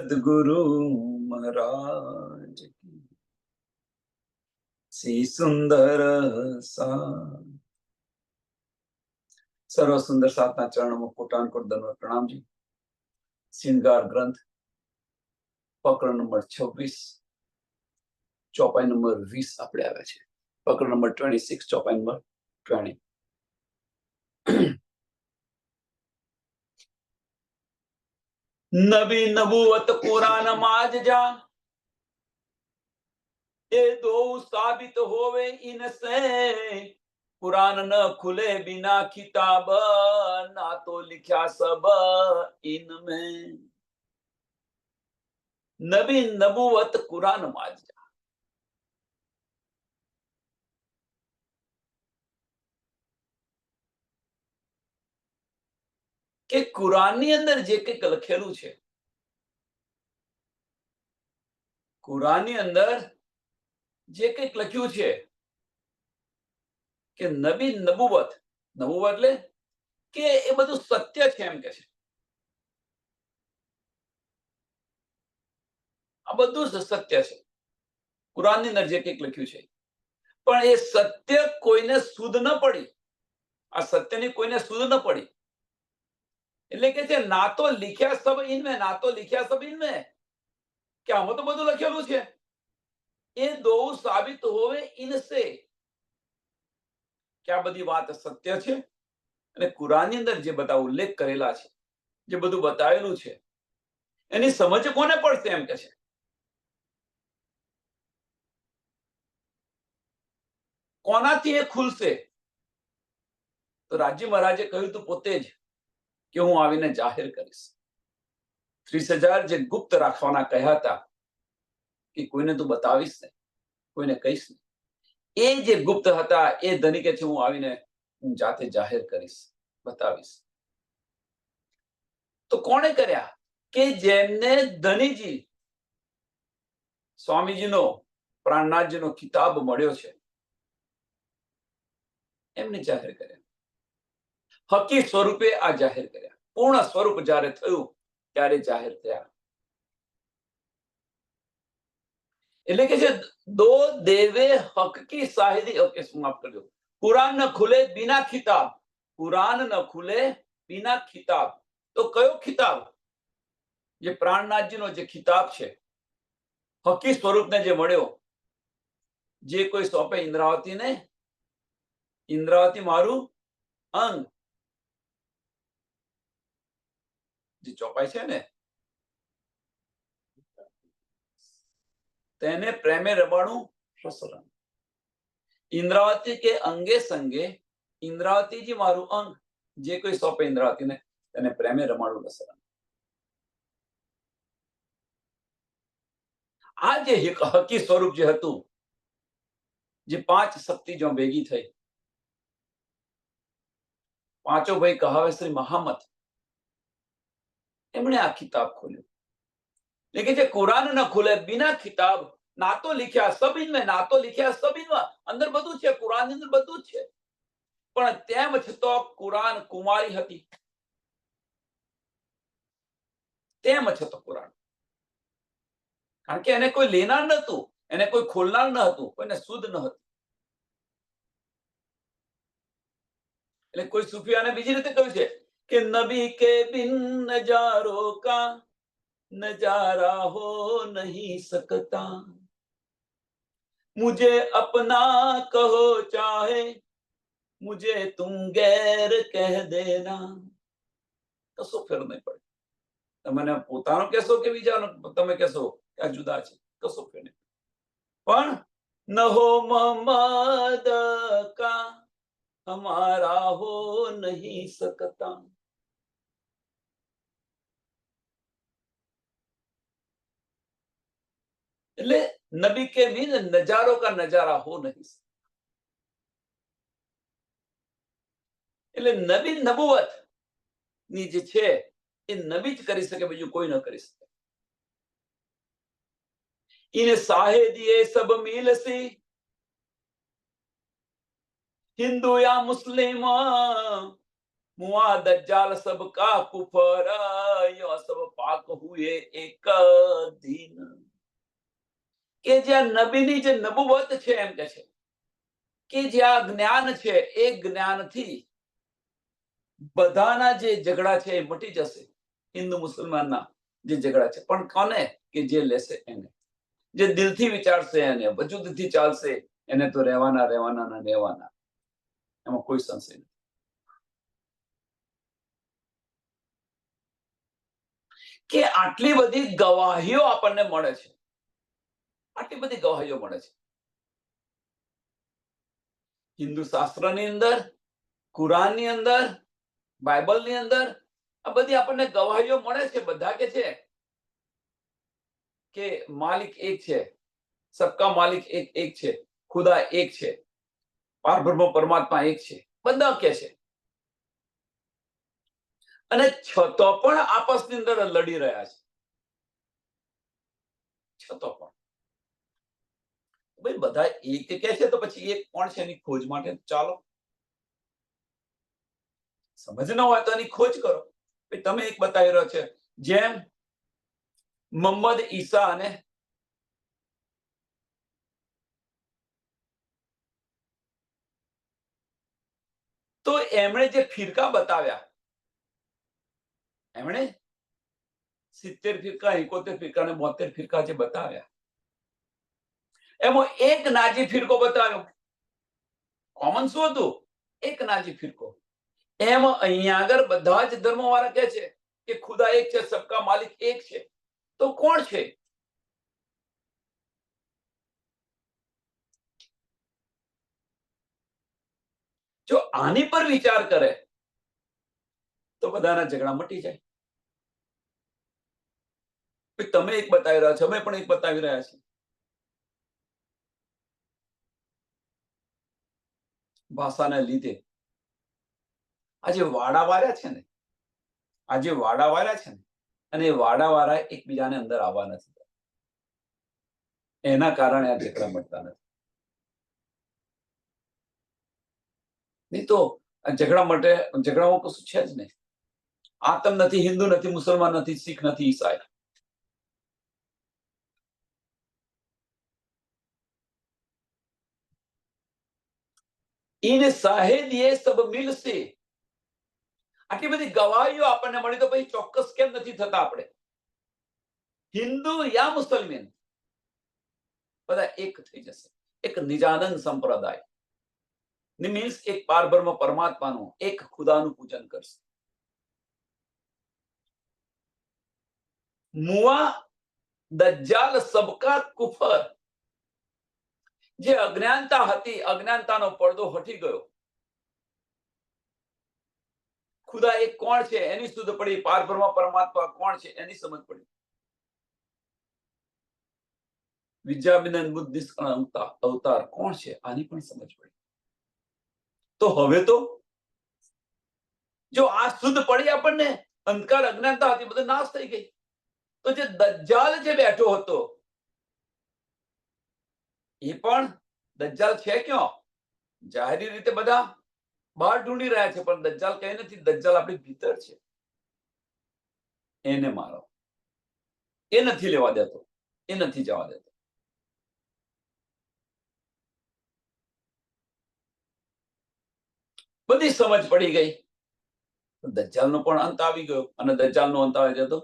सदगुरु महाराज की सी सुंदर सा सर्व सुंदर सातना चरण में कोटानकोट दंडवत प्रणाम जी। श्रृंगार ग्रंथ पकड़ नंबर 26 चौपाई नंबर 20 આપણે આવ્યા છે। પકડ નંબર 26 चौपाई नंबर 20। नबी नबूवत कुरान माज जा ये दो साबित होवे इनसे कुरान न खुले बिना किताब ना तो लिखा सब इनमें। नबी नबूवत कुरान माज जा કે કુરાનની અંદર જે કંઈક લખેલું છે, કુરાનની અંદર જે કંઈક લખ્યું છે કે નબી નબુવત, નબુવત એટલે કે એ બધું સત્ય છે એમ કે છે। આ બધું જ સત્ય છે કુરાનની અંદર જે કંઈક લખ્યું છે, પણ એ સત્ય કોઈને સુધ ન પડી, આ સત્યની કોઈને સુધ ન પડી એટલે કે છે ના તો लिख्या सब इनमें, ना तो लिख्या सब इनमें કે આમાં તો બધું લખેલું છે એ દો સાબિત હોવે ઇનસે કે આ બધી વાત સત્ય છે અને કુરાનની અંદર જે બધા ઉલ્લેખ કરેલા છે, જે બધું બતાવેલું છે એની સમજ કોને પડશે એમ કે છે। કોનાથી એ ખુલશે? તો રાજી મહારાજે કહ્યું તું પોતે જ કે હું આવીને જાહેર કરીશ। 30,000 જે ગુપ્ત રાખવાના કહ્યા હતા કે કોઈને તું બતાવીશ ને, કોઈને કહીશ ને, એ જે ગુપ્ત હતા એ ધની કે છે હું આવીને હું જાતે જાહેર કરીશ, બતાવીશ। તો કોણે કર્યા? કે જેમને ધનીજી સ્વામીજીનો પ્રાણનાથજીનો કિતાબ મળ્યો છે એમને જાહેર કર્યા, હકી સ્વરૂપે આ જાહેર કર્યા। પૂર્ણ સ્વરૂપ જ્યારે થયું ત્યારે જાહેર થયા। એટલે કે છે દો દેવે હક કી શાહિદી, ઓકે માફ કરજો, કુરાન ન ખુલે બિના ખિતાબ, કુરાન ન ખુલે બિના ખિતાબ। તો કયો ખિતાબ? જે પ્રાણનાથજીનો જે ખિતાબ છે, હકી સ્વરૂપને જે મળ્યો, જે કોઈ સોંપે ઇન્દ્રાવતીને, ઇન્દ્રાવતી મારું અંગ, જે ચોપાઈ છે ને તેને પ્રેમે રબાણું પ્રસરણ। ઇન્દ્રાવતી કે અંગે સંગે ઇન્દ્રાવતીજી મારું અંગ, જે કોઈ સોંપે ઇન્દ્રાવતીને તેને પ્રેમે રમાડું રસરણ। આ જે હકી સ્વરૂપ જે હતું, જે પાંચ શક્તિ જો ભેગી થઈ, પાંચો ભાઈ કહાવે શ્રી મહામત, એમણે આ કિતાબ ખોલ્યું। लेकिन જે કુરાન ન ખુલે બિના કિતાબ, ના તો લખ્યા સબ ઇનમેं, ના તો લખ્યા સબ ઇનमें, અંદર બધું છે, કુરાનની અંદર બધું જ છે, પણ તેમ છતાં કુરાન કુમારી હતી, તેમ છતાં કુરાન, કારણ કે એને કોઈ લેનાર નહોતું, એને કોઈ ખોલનાર ન હતું, કોઈને શુદ્ધ ન હતું। એટલે કોઈ સુફિયાને બીજી રીતે કહ્યું છે કે નબી કે બિન નજારો કા नजारा हो नहीं सकता, मुझे अपना कहो चाहे मुझे तुम गैर कह देना। કશો ફેર નહીં પડે, તમે પોતાનો કહેશો કે બીજાનો તમે કહેશો કે આ જુદા છે, કશો ફેર નહીં, પણ ન હો મોહમ્મદ કા हमारा हो नहीं सकता। એટલે નબી કે बिन नजारों का नजारा हो नहीं सकता। એટલે નબી નબુવત ની જે છે એ નબી જ કરી શકે, બીજું કોઈ ન કરી શકે। ઇને સાહેદીએ સબ મિલસી, हिंदू या मुस्लिम मुआ दज्जाल सबका कुफर, यो सब પાક હુએ એક દિન, કે જ્યાં નબીની જે નબુવત છે એમ કે છે કે જ્યાં જ્ઞાન છે એ જ્ઞાનથી બધાના જે ઝઘડા છે એ મટી જશે. હિન્દુ મુસલમાનના જે ઝઘડા છે, પણ કોને? કે જે લેશે એને, જે દિલથી વિચારશે એને, વજૂદથી ચાલશે એને તો રહેવાના રહેવાના રહેવાના, એમાં કોઈ સંશય નથી. કે આટલી બધી ગવાહીઓ આપણને મળે છે, આટલી બધી ગવાહીઓ મળે છે હિન્દુ શાસ્ત્રની અંદર, કુરાનની અંદર, બાઇબલની અંદર. આ બધી આપણને ગવાહીઓ મળે છે. બધા કે છે કે માલિક એક છે, સબકા માલિક એક છે, ખુદા એક છે, પારબ્રહ્મ પરમાત્મા એક છે, બધા કે છે. અને છતો પણ આપસની અંદર લડી રહ્યા છે. છતો પણ ભાઈ બધા એક કે છે, તો પછી એક કોણ છે એની ખોજ માટે ચાલો. સમજ ન હોય તો એની ખોજ કરો. તમે એક બતાવી રહ્યો છે, જેમ મોહમ્મદ ઈસા અને તો એમણે જે ફિરકા બતાવ્યા, એમણે 70 ફિરકા, 71 ફિરકા અને 72 ફિરકા જે બતાવ્યા, એમાં એક નાજી ફિરકો બતાવ્યો. કોમન શું હતું? એક નાજી ફિરકો. એમ અહીંયા આગળ બધા જ ધર્મો વાળા કહે છે કે ખુદા એક છે, સબકા માલિક એક છે. તો કોણ છે? જો આની પર વિચાર કરે તો બધાના ઝઘડા મટી જાય. તમે એક બતાવી રહ્યા છો, અમે પણ એક બતાવી રહ્યા છીએ. ભાષાના લીધે આજે વાડા વાળ્યા છે ને, આજે વાડા વાળ્યા છે ને, અને એ વાડા વાળા એકબીજાને અંદર આવવા નથી, એના કારણે આ ઝઘડા મળતા નથી. નહીં તો ઝઘડા માટે, ઝઘડામાં કશું છે જ નહીં. આતમ નથી, હિન્દુ નથી, મુસલમાન નથી, શીખ નથી, ઈસાઈ. इन शाहिद ये सब मिलसे. આટલી બધી ગવાહીઓ આપણને મળી, તો પછી ચોક્કસ કેમ નથી થતા આપણે? હિન્દુ યા મુસલમાન બધા એક થઈ જશે. એક નિજાનંદ સંપ્રદાય મીન્સ એક પારબ્રહ્મ પરમાત્માનું, એક ખુદાનું પૂજન કરશે. મુઆ દજ્જાલ સબકા કુફર, જે અજ્ઞાનતા હતી, અજ્ઞાનતાનો પડદો હટી ગયો. ખુદા એક કોણ છે એની શુદ્ધ પડી, પારબ્રહ્મ પરમાત્મા કોણ છે એની સમજ પડી. વિદ્યાવિનંદ બુદ્ધિસ્ટ અવતાર કોણ છે આની પણ સમજ પડી. તો હવે તો જો આ શુદ્ધ પડી આપણને, અંધકાર અજ્ઞાનતા હતી બધું નાશ થઈ ગઈ. તો જે દજ્જાલ જે બેઠો હતો એ પણ દજ્જાલ છે ક્યાં? જાહેરી રીતે બધા બહાર ઢૂંઢી રહ્યા છે, પણ દજ્જાલ કઈ નથી. દજ્જાલ આપણી ભીતર છે. એને મારો, એ નથી લેવા દેતો, એ નથી જવા દેતો. બધી સમજ પડી ગઈ. દજ્જાલનો પણ અંત આવી ગયો, અને દજ્જાલનો અંત આવી જતો.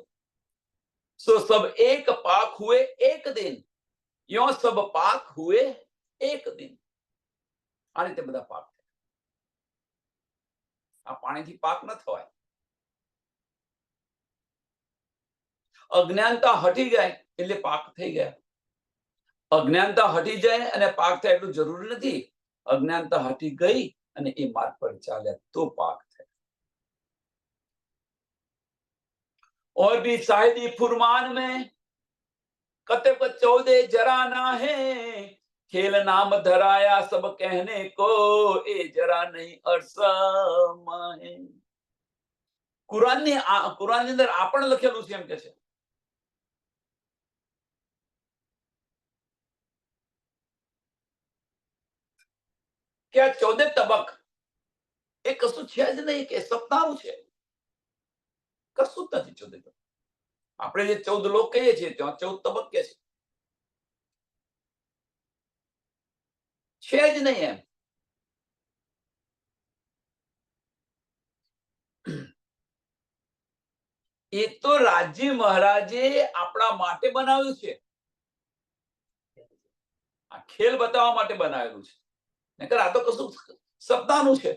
સો સબ એક પાક હુએ એક દિન, યો સબ પાક હુએ એક દિન. આ રીતે બધા પાક થયા. આ પાણીથી પાક ન થવાય. અજ્ઞાનતા હટી જાય એટલે પાક થઈ ગયા. અજ્ઞાનતા હટી જાય અને પાક થાય એટલું જરૂરી નથી. અજ્ઞાનતા હટી ગઈ અને એ માર્ગ પર ચાલ્યા તો પાક થાય. और भी शायदी फुरमान में कतब 14 जराना है, खेल नाम धराया सब कहने को, ए जरा नहीं अरसमा है. કુરાનની અંદર આ પણ લખેલું છે એમ કે છે કે આ 14 તબક એ કશું છે જ નહીં, કે સપનાનું છે, કશું જ નથી 14 તબક. આપણે જે 14 લોક કહીએ છીએ ત્યાં 14 તબક્કે છે જ નહીં એમ. એ તો રાજી મહારાજે આપણા માટે બનાવ્યું છે. આ ખેલ બતાવવા માટે બનાવેલું છે. નકર આ તો કશું સપનાનું છે.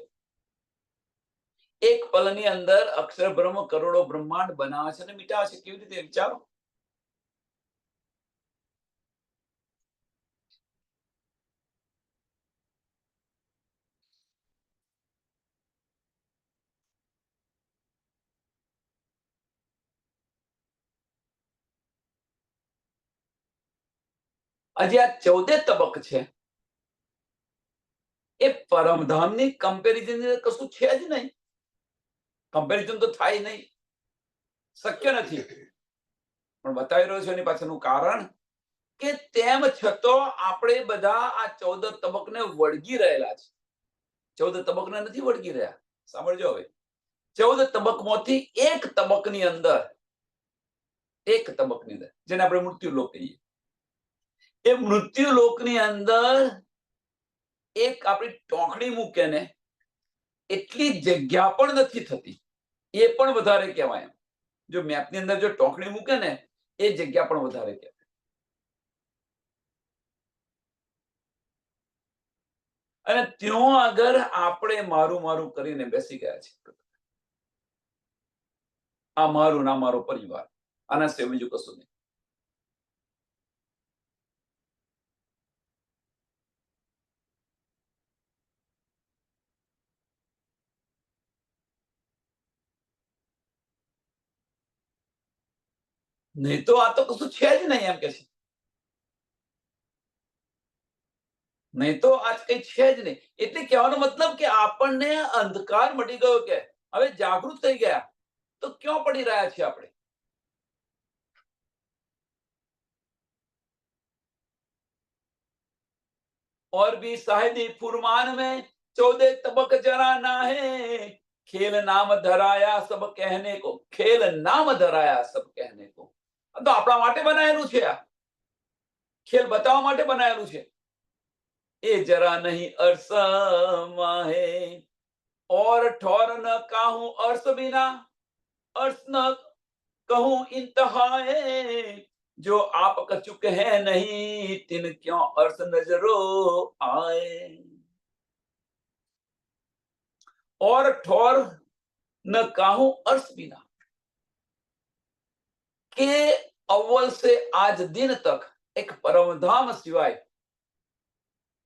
એક પલની અંદર અક્ષર બ્રહ્મ કરોડો બ્રહ્માંડ બનાવે છે અને મિટાવે છે. કેવી રીતે વિચારો? હજી આ 14 તબક છે એ પરમધામની કમ્પેરિઝન કશું છે જ નહીં. કમ્પેરિઝન તો થાય નહીં, શક્ય નથી. પણ બતાવી રહ્યો છે એની પાછળનું કારણ કે તેમ છતાં આપણે બધા આ 14 તબકને વળગી રહેલા છે. 14 તબકને નથી વળગી રહ્યા. સાંભળજો હવે. 14 તબકમાંથી એક તબકની અંદર જેને આપણે મૃત્યુલોક કહીએ, એ મૃત્યુલોકની અંદર એક આપણી ટોકડી મૂકે ને એટલી જગ્યા પણ નથી થતી. એ પણ વધારે કહેવાય એમ. જો મેપની અંદર જો ટોકડી મૂકે ને એ જગ્યા પણ વધારે કહેવાય. અને ત્યાં આગળ આપણે મારું મારું કરીને બેસી ગયા છે. આ મારું ના મારો પરિવાર, આના સિવાય બીજું કશું નહીં. નહીં તો આ તો કશું છે જ નહીં એમ કે છે. નહીં તો આજ કઈ છે જ નહીં. એટલે કહેવાનો મતલબ કે આપણને અંધકાર મટી ગયો કે હવે જાગૃત થઈ ગયા તો ક્યાં પડી રહ્યા છીએ આપણે? और भी शायदी फुरमान में 14 तबक जरा ना है, खेल नाम धराया सब कहने को, खेल नाम धराया सब कहने को. તો આપણા માટે બનાવેલું છે. આ ખેલ બતાવવા માટે બનાવેલું છે. એ જરા નહીં અર્સ માહે और ठौर न काहूं अर्स बिना, अर्स न कहूं इंतहाए, जो आप कचुक है नहीं तिन क्यों अर्स नजरो आए. और ठौर न काहूं अर्स बिना, के अव्वल से आज दिन तक एक परमधाम सिवाय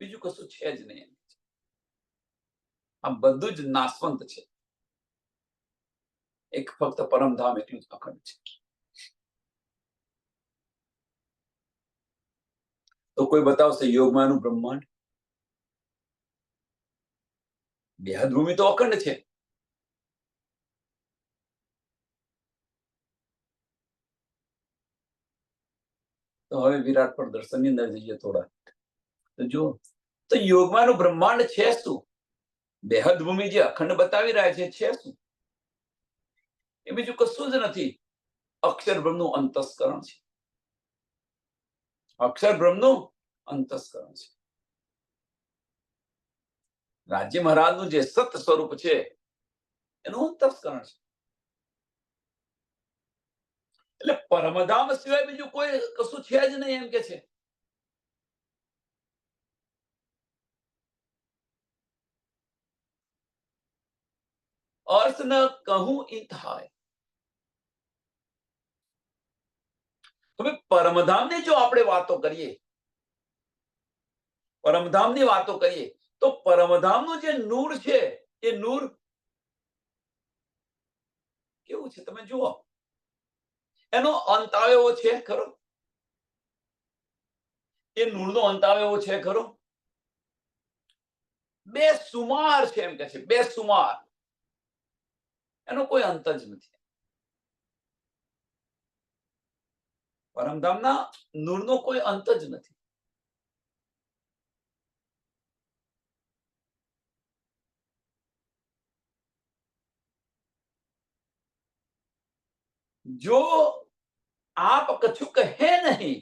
બીજું કશું છે જ નહીં. આ બધું જ નાશવંત છે. એક ફક્ત પરમધામ એટલું જ અખંડ છે. તો કોઈ બતાવશે યોગમાનું બ્રહ્માંડ? બેહદ ભૂમિ તો અખંડ છે. તો હવે વિરાટ પર દર્શનની અંદર જઈએ થોડા. તો જો તો યોગમાનું બ્રહ્માંડ છે શું? બેહદ ભૂમિ જે અખંડ બતાવી રહ્યા છે શું? એ બીજું કશું જ નથી. અક્ષર બ્રહ્મનું અંતસ્કરણ છે. અક્ષર બ્રહ્મનું અંતસ્કરણ છે. રાજ્ય મહારાજનું જે સત સ્વરૂપ છે એનું અંતસ્કરણ છે. એટલે પરમધામ સિવાય બીજું કોઈ કશું છે જ નહીં એમ કે છે. અર્થ ન કહું ઈ થાય. હવે પરમધામની જો આપણે વાતો કરીએ, પરમધામની વાતો કરીએ તો પરમધામનું જે નૂર છે એ નૂર કેવું છે તમે જુઓ. એનો અંત આવે એવો છે ખરો? એ નૂરનો અંત આવે એવો છે ખરો? બેસુમાર છે એમ કે છે. બેસુમાર. એનો કોઈ અંત જ નથી. પરમધામના નૂરનો કોઈ અંત જ નથી. જો आप कछुक है नहीं।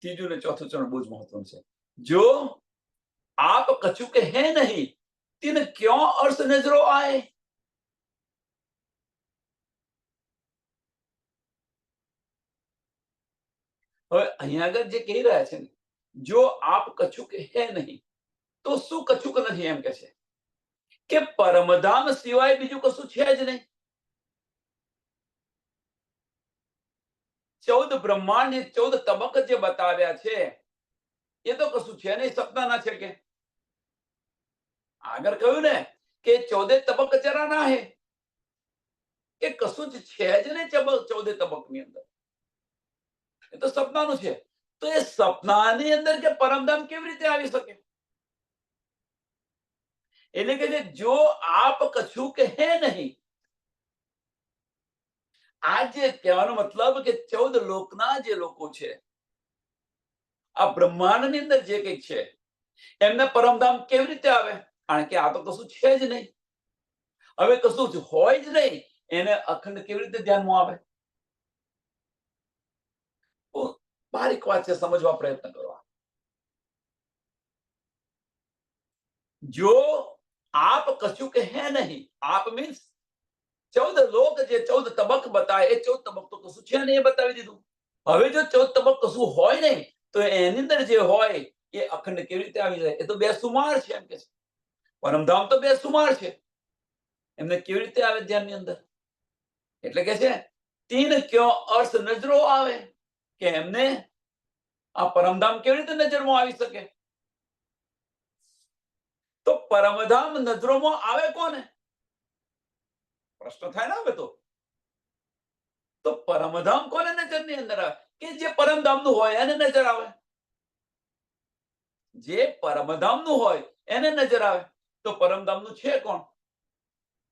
तीजू ने चौथું ચરણ બહુ જ મહત્વનું છે। જો આપ કછુક હે નહીં, તિન ક્यों अर्थ नजरो आए। હવે અહીંયા આગળ જે કહી રહ્યા છે ને, જો આપ કછુક હે નહીં, તો શું કછુક નથી એમ કે છે કે પરમધામ સિવાય બીજું કશું છે જ નહીં। 14 બ્રહ્માંડ ને 14 તબક જે બતાવ્યા છે એ તો કશું છે નહીં, સપનાના છે કે આગળ કહ્યું ને કે 14 તબક જરા ના હે, કે કશું જ છે જ નહીં 14 તબકની અંદર, એ તો સપનાનું છે। તો એ સપનાની અંદર કે પરમધામ કેવી રીતે આવી શકે? એટલે કે જો આપ કછું કે હે નહીં, આ જે કહેવાનો મતલબ કે 14 લોકના જે લોકો છે, આ બ્રહ્માંડની અંદર જે કંઈક છે, એમને પરમધામ કેવી રીતે આવે? કારણ કે આ તો કશું છે જ નહીં। હવે કશું જ હોય જ નહીં, એને અખંડ કેવી રીતે ધ્યાનમાં આવે? બહુ બારીક વાત છે, સમજવા પ્રયત્ન કરવા। જો આપ કશું કે હે નહીં, આપ મીન્સ 14 લોક જે 14 તબક બતાવે એ 14 તબક તો કશું છે નહીં, એ બતાવી દીધું। હવે જો 14 તબક કશું હોય નહીં, તો એની અંદર જે હોય એ અખંડ કેવી રીતે આવી જાય? એ તો બેસુમાર છે એમ કે છે। પરમધામ તો બેસુમાર છે, એમને કેવી રીતે આવે ધ્યાનની અંદર? એટલે કે છે તીન ક્यों अर्थ नजरो आवे, કે એમને આ પરમધામ કેવી રીતે નજરમાં આવી શકે? તો પરમધામ નજરોમાં આવે કોને? પ્રશ્ન થાય ને હવે તો પરમધામ કોને નજરની અંદર આવે? કે જે પરમધામનું હોય એને નજર આવે, જે પરમધામનું હોય એને નજર આવે। તો પરમધામનું છે કોણ?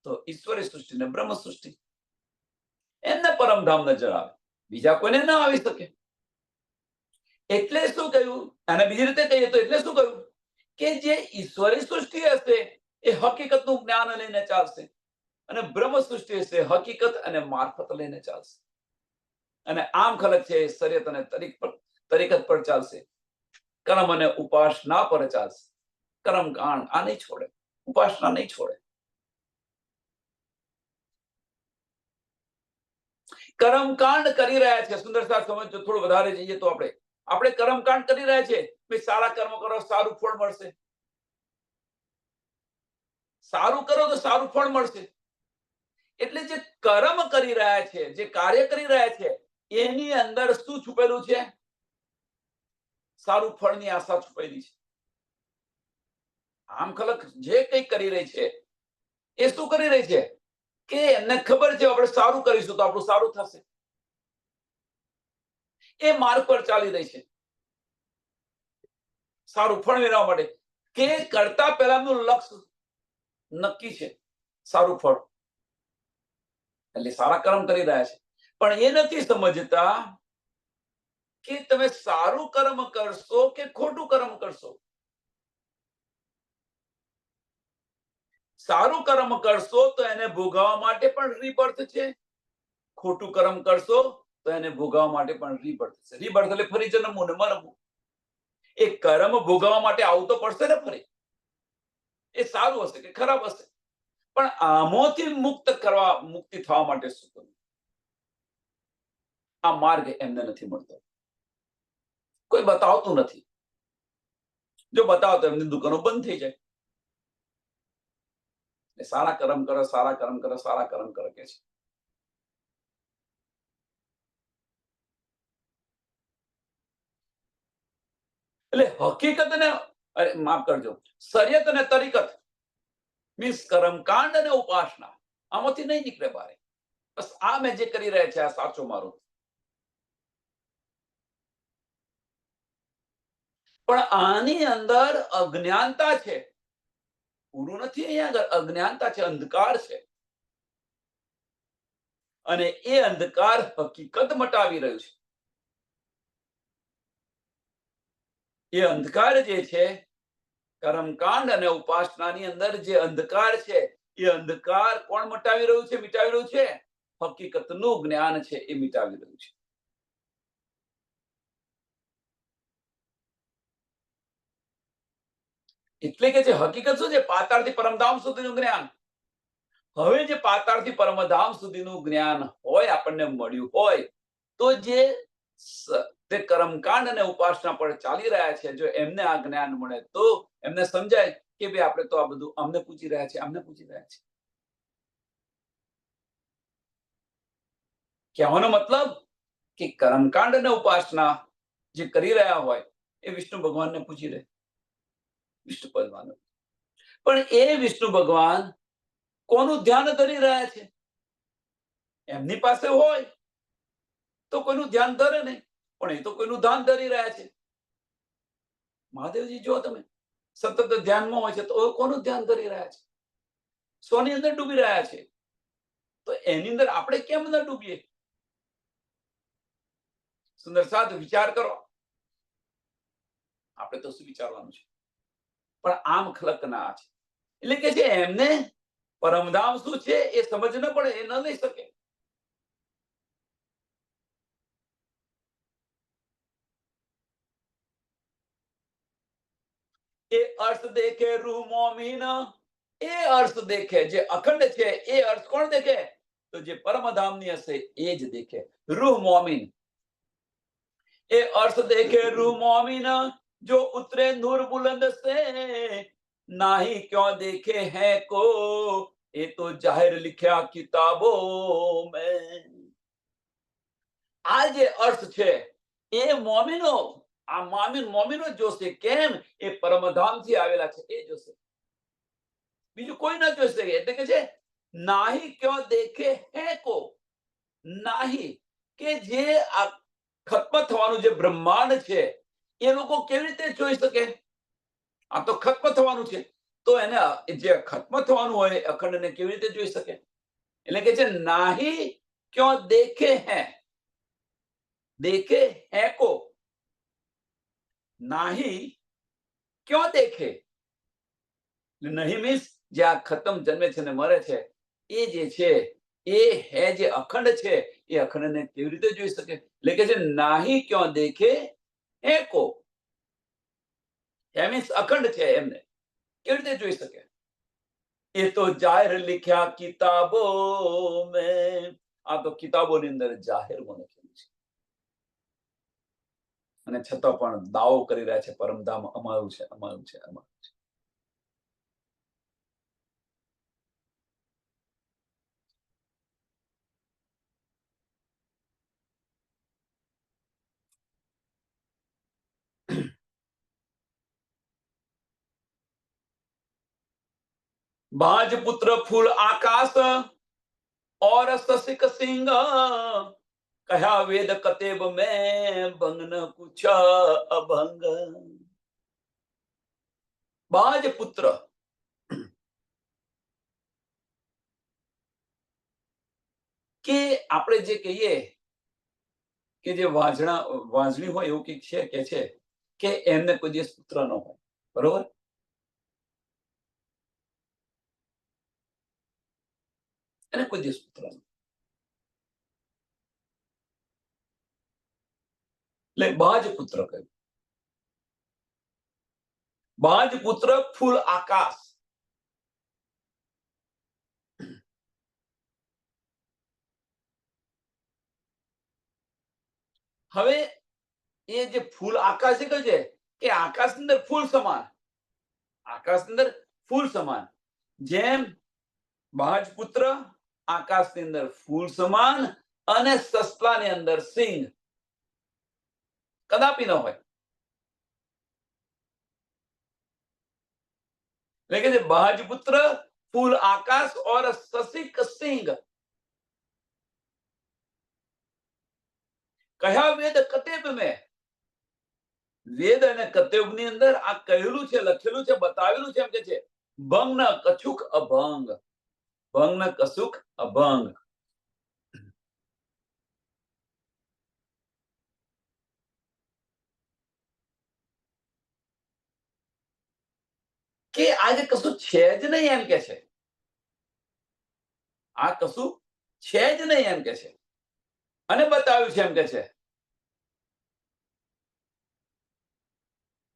તો ઈશ્વરી સૃષ્ટિ ને બ્રહ્મ સૃષ્ટિ, એમને પરમધામ નજર આવે, બીજા કોઈને ના આવી શકે। એટલે શું કહ્યું? અને બીજી રીતે કહીએ તો એટલે શું કહ્યું કે જે ઈશ્વરી સૃષ્ટિ હશે એ હકીકતનું જ્ઞાન લઈને ચાલશે, અને બ્રહ્મ સૃષ્ટિ હશે હકીકત અને મારફત લઈને ચાલશે। અને આમ ખલક છે શરીયત અને તરીકત પર ચાલશે, કર્મ અને ઉપાસના પર ચાલશે। કર્મ કાંડ આ નહીં છોડે, ઉપાસના નહીં છોડે। કર્મકાંડ કરી રહ્યા છે, સુંદરતા સમજો થોડું વધારે જઈએ તો આપણે કર્મકાંડ કરી રહ્યા છે, ભાઈ સારા કર્મ કરો સારું ફળ મળશે, સારું કરો તો સારું ફળ મળશે। એટલે જે કર્મ કરી રહ્યા છે, જે કાર્ય કરી રહ્યા છે, એની અંદર શું છુપેલું છે? સારું ફળની આશા છુપેલી છે। આમ ખલક જે કંઈ કરી રહી છે એ શું કરી રહી છે કે એમને ખબર છે આપણે સારું કરીશું તો આપણું સારું થશે, એ માર્ગ પર ચાલી રહી છે સારું ફળ મેળવવા માટે, કે કરતા પહેલાનું લક્ષ્ય નક્કી છે સારું ફળ, એટલે સારા કર્મ કરી રહ્યા છે। પણ એ નથી સમજતા કે તમે સારું કર્મ કરશો કે ખોટું કર્મ કરશો। સારું કર્મ કરશો તો એને ભોગવવા માટે પણ રીબર્થ છે, ખોટું કર્મ કરશો તો એને ભોગવવા માટે પણ રીબર્થ છે। રીબર્થ એટલે ફરી જન્મવું ને મરવું, એ કર્મ ભોગવવા માટે આવું તો પડશે ને ફરી, એ સારું હશે કે ખરાબ હશે, પણ આમાંથી મુક્તિ થવા માટે શું કરવું? આ માર્ગ એમને નથી મળતો, કોઈ બતાવતું નથી। જો બતાવતો એમની દુકાનો બંધ થઈ જાય। સારા કર્મ કરો, સારા કર્મ કરો, સારા કર્મ કરો કે છે। એટલે હકીકત ને માફ કરજો, શરીયત અને તરીકત મીન્સ કર્મકાંડ અને ઉપાસના આમાંથી નહીં નીકળે બારે। બસ આ મેં જે કરી રહ્યા છે આ સાચો મારો, પણ આની અંદર અજ્ઞાનતા છે, પૂરું નથી। અહીંયા આગળ અજ્ઞાનતા છે, અંધકાર છે, અને એ અંધકાર હકીકત મટાવી રહ્યું છે। એ અંધકાર જે છે કર્મકાંડ અને ઉપાસનાની અંદર જે અંધકાર છે એ અંધકાર કોણ મટાવી રહ્યું છે, મિટાવી રહ્યું છે? હકીકતનું જ્ઞાન છે એ મિટાવી રહ્યું છે. એટલે કે જે હકીકત શું છે? પાતાળથી પરમધામ સુધીનું જ્ઞાન. હવે જે પાતાળથી પરમધામ સુધીનું જ્ઞાન હોય, આપણને મળ્યું હોય, તો જે તે કર્મકાંડ અને ઉપાસના પર ચાલી રહ્યા છે, જો એમને આ જ્ઞાન મળે તો એમને સમજાય કે ભાઈ આપણે તો આ બધું અમને પૂછી રહ્યા છે, અમને પૂછી રહ્યા છે. કહેવાનો મતલબ કે કર્મકાંડ અને ઉપાસના જે કરી રહ્યા હોય એ વિષ્ણુ ભગવાનને પૂછી રહે, વિષ્ણુ ભગવાન. પણ એ વિષ્ણુ ભગવાન કોનું ધ્યાન ધરી રહ્યા છે? એમની પાસે હોય તો કોઈનું ધ્યાન ધરે નહીં, પણ એ તો કોઈનું ધ્યાન ધરી રહ્યા છે. મહાદેવજી જો તમે સતત ધ્યાનમાં હોય છે, તો કોનું ધ્યાન ધરી રહ્યા છે? સોની અંદર ડૂબી રહ્યા છે. તો એની અંદર આપણે કેમ ન ડૂબીએ? સુંદર સાધુ, વિચાર કરો. આપણે તો શું વિચારવાનું છે? પણ આમ ખલક ના છે. એટલે કે છે એમને પરમધામ શું છે એ સમજ ન પડે, એ ન લઈ શકે. એ અર્થ દેખે રૂહ મોમીન, એ અર્થ દેખે જે અખંડ છે, એ અર્થ કોણ દેખે? તો જે પરમધામની હશે એ જ દેખે. રૂહ મોમીન એ अर्थ देखे रूह मोमिन, जो उतरे नूर बुलंद से, नाही क्यों देखे हैं को, ये तो जाहिर लिखा किताबों में. આ જે અર્થ છે એ મોમિનો, આ મોમિનો જોશે. કેમ? એ પરમધામથી આવેલા છે એ જોશે, બીજું કોઈ ના જોઈ શકે. એટલે કે છે નાહી ક્યો દેખે હે કો, નાહી કે જે આ ખત્મ થવાનું જે બ્રહ્માંડ છે એ લોકો કેવી રીતે જોઈ શકે? આ તો ખત્મ થવાનું છે, તો એને જે ખત્મ થવાનું હોય અખંડને કેવી રીતે જોઈ શકે? એટલે કે છે નાહી ક્યો દેખે હે, દેખે હે કો, નાહી ક્યો દેખે. નહીં મીન્સ જે આ ખતમ જન્મે છે ને મરે છે એ જે છે એ હે જે અખંડ છે એ અખંડને કેવી રીતે જોઈ શકે? એટલે કે છે નાહી ક્યો દેખે હે કો, એ મીન્સ અખંડ છે, એમને કેવી રીતે જોઈ શકે? એ તો જાહેર लिखा કિતાબો મેં, આ તો કિતાબોની અંદર જાહેરમાં લખેલું છે. અને છતાં પણ દાવો કરી રહ્યા છે પરમધામ અમારું છે, અમારું છે, અમારું છે. बाज पुत्र फूल आकाश और ससिक सिंह, कहा वेद कतेब में भंग न कुछ अभंग. बाज पुत्र કે આપણે જે કહીએ કે જે વાંજણી હોય એવું કંઈક છે કે એમને કોઈ દિવસ પુત્ર ન હોય, બરોબર? એને કોઈ દિવસ પુત્ર ન, એટલે બાજ પુત્ર કહ્યું. બાજ પુત્ર ફૂલ આકાશ. હવે એ જે ફૂલ આકાશ છે કહ્યું છે કે આકાશની અંદર ફૂલ સમાન, આકાશની અંદર ફૂલ સમાન. જેમ બાજ પુત્ર આકાશની અંદર ફૂલ સમાન અને સસલાની અંદર સિંહ કદાપી ન હોય. એટલે કે બાજ પુત્ર ફૂલ આકાશ और ससिक सिंह, કયા વેદ કતેબ મેં, વેદ અને કતેબની અંદર આ કહેલું છે, લખેલું છે, બતાવેલું છે. એમ કે છે ભંગ ન કછુક અભંગ, ભંગ ન કશુક અભંગ. કે આજે કશું છે જ નહીં એમ કે છે. આ કશું છે જ નહીં એમ કે છે, અને બતાવ્યું છે એમ કે છે.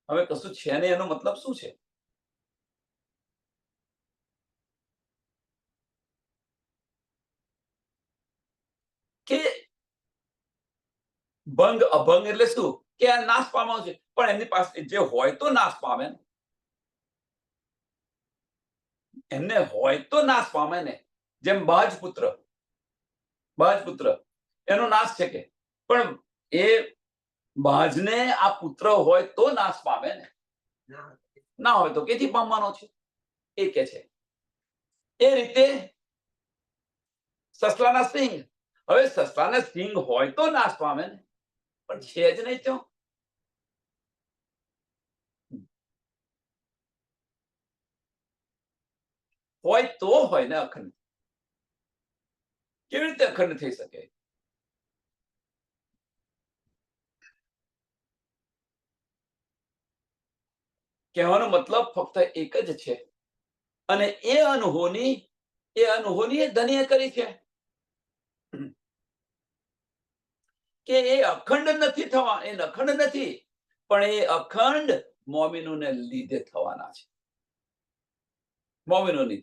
હવે કશું છે નહીં એનો મતલબ શું છે? કે ભંગ અભંગ એટલે શું? કે આ નાશ પામવાનું છે, પણ એમની પાસે જે હોય તો નાશ પામે ને. એમને હોય તો નાશ પામે ને. જેમ બાજપુત્ર એનો નાશ છે કે, પણ એ બાજને આ પુત્ર હોય તો નાશ પામે ને, ના હોય તો કેથી પામવાનો છે એ કે છે. એ રીતે સસલાના સિંગ, હવે સસલાના સિંગ હોય તો નાશ પામે ને, પણ છે જ નહીં તો. હોય તો હોય ને અખંડ. કેવી રીતે અખંડ થઈ શકે? કહેવાનો મતલબ ફક્ત એક જ છે, અને એ અનહોની ધનીએ કરી છે કે એ અખંડ નથી થવા, એ અખંડ નથી, પણ એ અખંડ મોમિનોને લીધે થવાના છે. મોમિનોની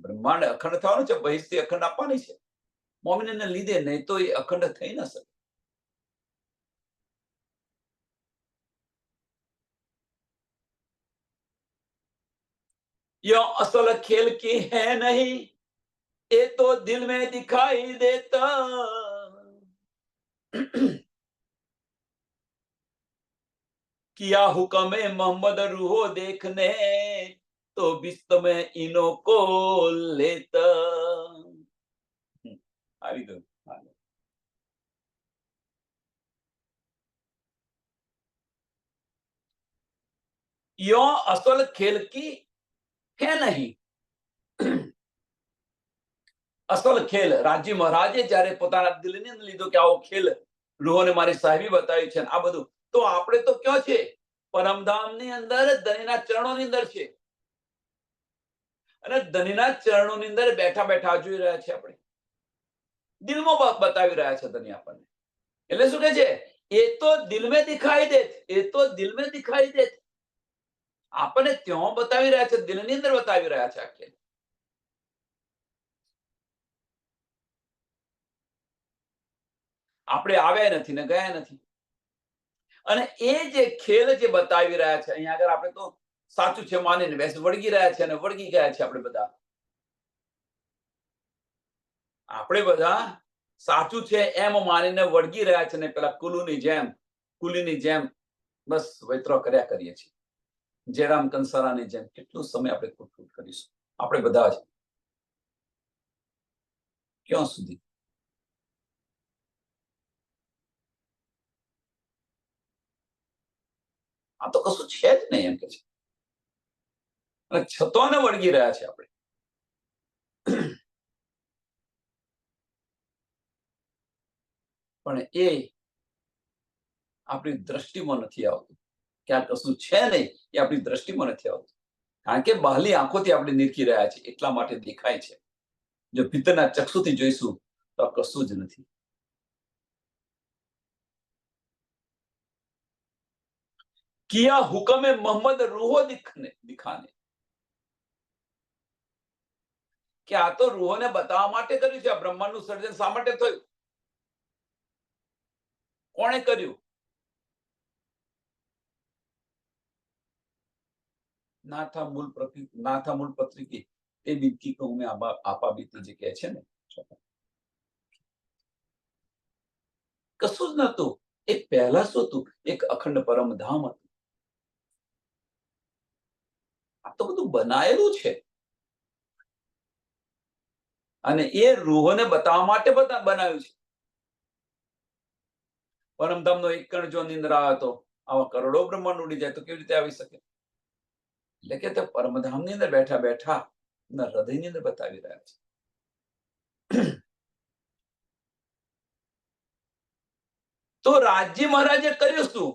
બ્રહ્માંડ અખંડ થવાનું છે, બહિષ્ઠી અખંડ આપવાની છે. મોમિનોને લીધે, નહીં તો એ અખંડ થઈ ન શકે. यो असल खेल की है नहीं, ये तो दिल में दिखाई देता. किया हुक्म मोहम्मद रूहो देखने, तो बिस्त में इनो को लेता. આવી ગયું. यो असल खेल की है नहीं. અસલ ખેલ રાજી મહારાજે જ્યારે પોતાના દિલની અંદર લીધો કે આવો ખેલ રૂહોને મારી સાહેબી બતાવી છે, આ બધું તો આપણે તો ક્યાં છે? પરમધામની અંદર ધણીના ચરણોની અંદર છે, અને ધણીના ચરણોની અંદર બેઠા બેઠા જોઈ રહ્યા છે. આપણે દિલમાં બતાવી રહ્યા છે ધણી આપણને. એટલે શું કે છે? એ તો દિલ મેં દિખાઈ દે, એ તો દિલ મેં દિખાઈ દે. આપણને ત્યાં બતાવી રહ્યા છે, દિલની અંદર બતાવી રહ્યા છે. આ ખેલ આપણે આવ્યા નથી ને ગયા નથી. અને એ જે ખેલ જે બતાવી રહ્યા છે અહીંયા આગળ, આપણે તો સાચું છે માનીને બેસ વળગી રહ્યા છે અને વળગી ગયા છે. આપણે બધા સાચું છે એમ માનીને વળગી રહ્યા છે, ને પેલા કુલીની જેમ બસ વૈત્રો કર્યા કરીએ છીએ. જયરામ કંસારાની જેમ કેટલું સમય આપણે કૂટકૂટ કરીશું, આપણે બધા જ. ક્યાં સુધી? આ તો કશું છે જ નહીં એમ કે છે, અને છતોને વળગી રહ્યા છે આપણે. પણ એ આપણી દ્રષ્ટિમાં નથી આવતું કે આ કશું છે નહીં. એ આપણી દ્રષ્ટિમાં નથી આવતું, કારણ કે બહારની આંખોથી આપણે નીરખી રહ્યા છે, એટલા માટે દેખાય છે. જો ભીતરના ચક્ષુથી જોઈશું તો આ કશું જ નથી. કિયા હુકમે મોહમ્મદ રૂહો દિખાને, કે આ તો રૂહોને બતાવવા માટે કર્યું છે. આ બ્રહ્માંડનું સર્જન શા માટે થયું? કોણે કર્યું? ના થા મૂળ પત્રિકી એ બીતકી કહું મેં આપા બીતી જે કહે છે ને, કશું જ નતું. એક પહેલા શું હતું? એક અખંડ પરમધામ હતું. આ તો બધું બનાયેલું છે, અને એ રૂહોને બતાવવા માટે બધા બનાવ્યું છે. પરમધામનો એક કણ જો નિંદ્રા હતો, આવા કરોડો બ્રહ્માંડ ઉડી જાય તો કેવી રીતે આવી શકે? એટલે કે તે પરમધામની અંદર બેઠા બેઠા હૃદયની અંદર બતાવી રહ્યા છે. તો રાજજી મહારાજે કર્યું શું?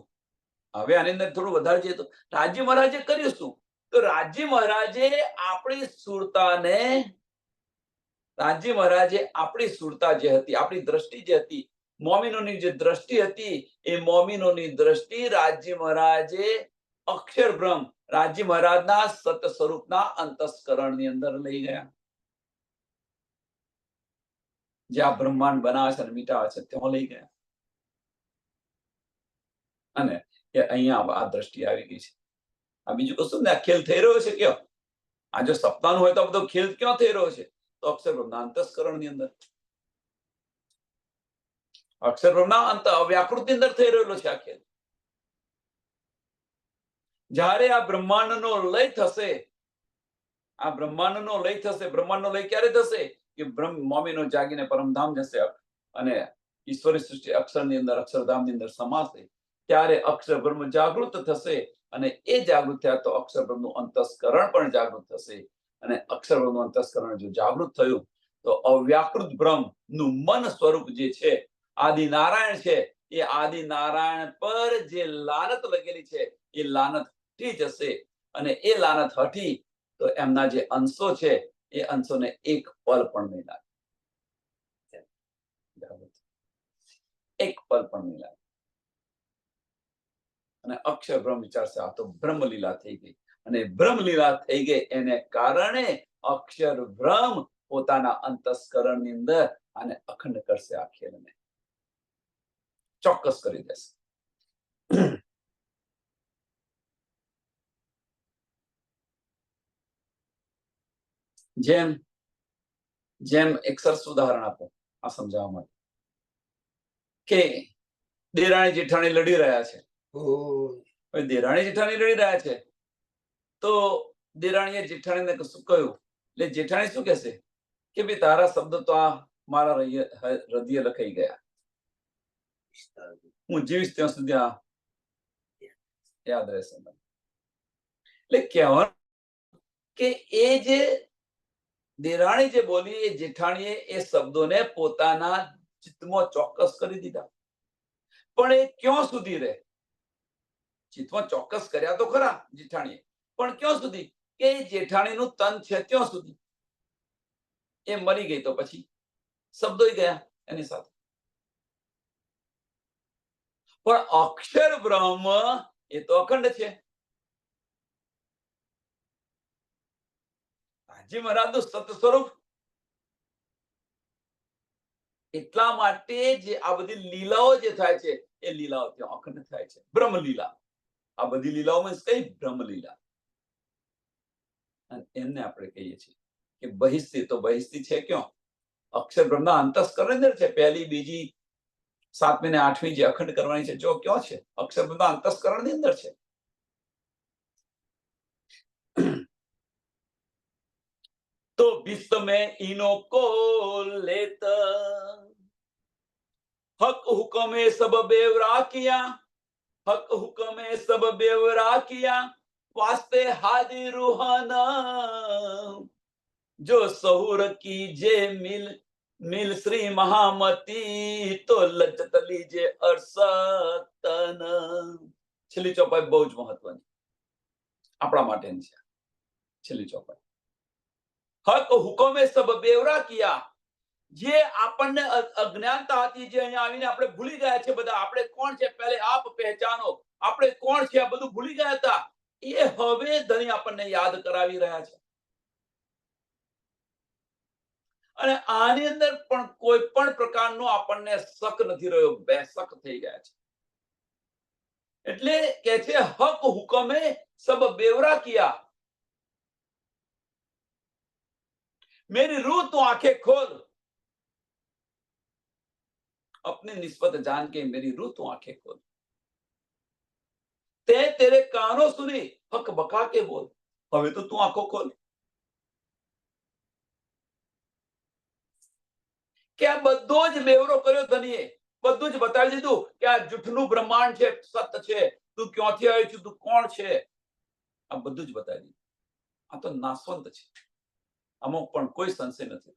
હવે આની અંદર થોડું વધારે જઈએ તો રાજજી મહારાજે કર્યું શું? તો રાજજી મહારાજે આપણી સુરતાને રાજી મહારાજે આપણી સુરતા જે હતી, આપણી દ્રષ્ટિ જે હતી, મોમીનોની જે દ્રષ્ટિ હતી, એ મોમીનોની દ્રષ્ટિ રાજી મહારાજે અક્ષર બ્રહ્મ રાજી મહારાજના સત સ્વરૂપના અંતસ્કરણની અંદર લઈ ગયા. જે આ બ્રહ્માંડ બનાવે છે અને મીટાવે છે ત્યાં લઈ ગયા. અને એ અહીંયા આ દ્રષ્ટિ આવી ગઈ છે. આ બીજું કશું ને, આ ખેલ થઈ રહ્યો છે કયો? આ જો સપ્તાહનું હોય તો આ બધો ખેલ ક્યાં થઈ રહ્યો છે? તો અક્ષર બ્રહ્મના અંતસ્કરણની અંદર, અક્ષર બ્રહ્મના અંત વ્યાકૃતની અંદર થઈ રહેલો છે આ ખેલ. જ્યારે આ બ્રહ્માંડનો લય થશે, આ બ્રહ્માંડનો લય થશે, બ્રહ્માંડનો લય ક્યારે થશે? કે બ્રહ્મ મોમીનો જાગીને પરમધામ જશે અને ઈશ્વરની સૃષ્ટિ અક્ષરની અંદર, અક્ષરધામની અંદર સમાશે, ત્યારે અક્ષર બ્રહ્મ જાગૃત થશે. અને એ જાગૃત થયા તો અક્ષર બ્રહ્મનું અંતસ્કરણ પણ જાગૃત થશે. અને અક્ષર બ્રહ્મનું અંતસ્કરણ જો જાગૃત થયું તો અવ્યાકૃત બ્રહ્મનું મન સ્વરૂપ જે છે, આદિ નારાયણ છે, એ આદિ નારાયણ પર જે લાનત લગેલી છે એ લાનત હટી જશે. અને એ લાનત હટી તો એમના જે અંશો છે એ અંશોને એક પલ પણ નહીં લાગે, એક પલ પણ નહીં લાગે. અને અક્ષર બ્રહ્મ વિચારશે આ તો બ્રહ્મલીલા થઈ ગઈ. અને બ્રહ્મલીલા થઈ ગઈ એને કારણે અક્ષર બ્રહ્મ પોતાના અંતસ્કરણની અંદર આને અખંડ કરશે, આ ખેલને ચોક્કસ કરી દેશે. જેમ જેમ એક સરસ ઉદાહરણ આપો આ સમજાવવા માટે, કે દેરાણી જેઠાણી લડી રહ્યા છે. દેરાણી જેઠાણી લડી રહ્યા છે તો દેરાણીએ જેઠાણીને શું કહ્યું? એટલે જેઠાણી શું કહેશે કે ભાઈ તારા શબ્દ તો આ મારા હૃદય લખાઈ ગયા, હું જીવીશ ત્યાં સુધી આ યાદ રહેશે. એટલે કહેવાનું કે એ જે દેરાણી જે બોલી એ જેઠાણીએ એ શબ્દોને પોતાના ચિત્તમાં ચોક્કસ કરી દીધા. પણ એ ક્યાં સુધી રહે? ચિત્તમાં ચોક્કસ કર્યા તો ખરા જેઠાણીએ, પણ ક્યાં સુધી? કે જેઠાણીનું તન છે ત્યાં સુધી. એ મરી ગઈ તો પછી શબ્દો ગયા એની સાથે. પણ અક્ષર બ્રહ્મ એ તો અખંડ છે. રાજી મહારાજનું સત સ્વરૂપ. એટલા માટે જે આ બધી લીલાઓ જે થાય છે એ લીલાઓ ત્યાં અખંડ થાય છે. બ્રહ્મલીલા, આ બધી લીલાઓ મીન્સ કઈ? બ્રહ્મલીલા. અને એમને આપણે કહીએ છીએ કે બહિસ્થી. તો બહિસ્થી છે ક્યાં? અક્ષર બ્રહ્મના અંતસ્કરણ અંદર છે. પહેલી, બીજી, 7મી ને 8મી જે અખંડ કરવાની છે જો ક્યાં છે? અક્ષર બ્રહ્મના અંતસ્કરણ ની અંદર છે. तो विश्व में इनो को लेत हक हुक्म सब बेवरा किया, हक हुक्म सब बेवरा किया, वास्ते हादी रूहाना जो सहुर की जे मिल मिल श्री महामती तो लज्जत लीजे अरसतन. છેલ્લી ચોપાઈ બહુ જ મહત્વની આપણા માટેની છે. છેલ્લી ચોપાઈ, હક હુકમે સબ બેવરા કિયા. જે આપણને અજ્ઞાનતા હતી, જે અહીંયા આવીને આપણે ભૂલી ગયા છે બધા, આપણે કોણ છે પહેલે આપ પહેચાનો, આપણે કોણ છે આ બધું ભૂલી ગયા હતા, એ હવે ધણી આપણને યાદ કરાવી રહ્યા છે. અને આની અંદર પણ કોઈ પણ પ્રકારનો આપણને શક નથી રહ્યો, બેશક થઈ ગયા છે. એટલે કે છે હક હુકમે સબ બેવરા કિયા. मेरी रूह तो आंखें खोल, अपनी निस्बत जान के मेरी रूह तो आंखें खोल. ते तेरे कानों सुनी हक बका के बोल. હવે તો તું આંખો ખોલ કે આ બધો જ બેવરો કર્યો ધનીએ, બધું જ બતાવી દીધું કે આ જૂઠનું બ્રહ્માંડ છે, સત છે, તું ક્યાંથી આવ્યો છે, તું કોણ છે, આ બધું જ બતાવી દીધું. આ તો નાશવંત છે, આમાં પણ કોઈ સંશય નથી.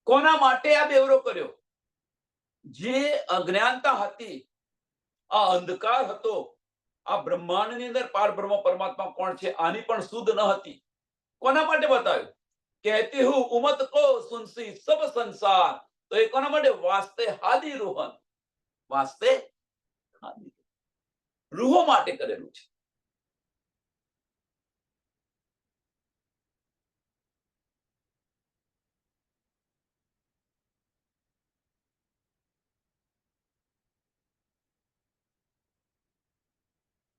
કોના માટે આ બેવરો કર્યો? જે અજ્ઞાનતા હતી, આ અંધકાર હતો, આ બ્રહ્માંડની અંદર પાર બ્રહ્મ પરમાત્મા કોણ છે આની પણ શુદ્ધ ન હતી. કોના માટે બતાવ્યું? કહેતી હું ઉમત કો સુનસી સબ સંસાર. તો એ કોના માટે? વાસ્તે હાદી રૂહન. વાસ્તે હાદી રૂહો માટે કરેલું છે.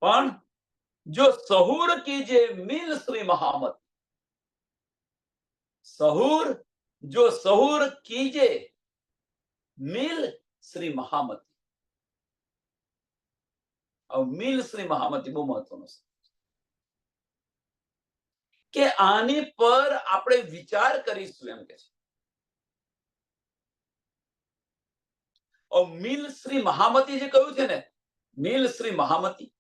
પણ જો સહુર કીજે મિલ શ્રી મહામત, સહુર જો સહુર કીજે મિલ શ્રી મહામતી. મિલ શ્રી મહામતી બહુ મહત્વનું છે કે આની પર આપણે વિચાર કરીશું એમ કે છે. મિલ શ્રી મહામતી જે કહ્યું છે ને, મિલ શ્રી મહામતી,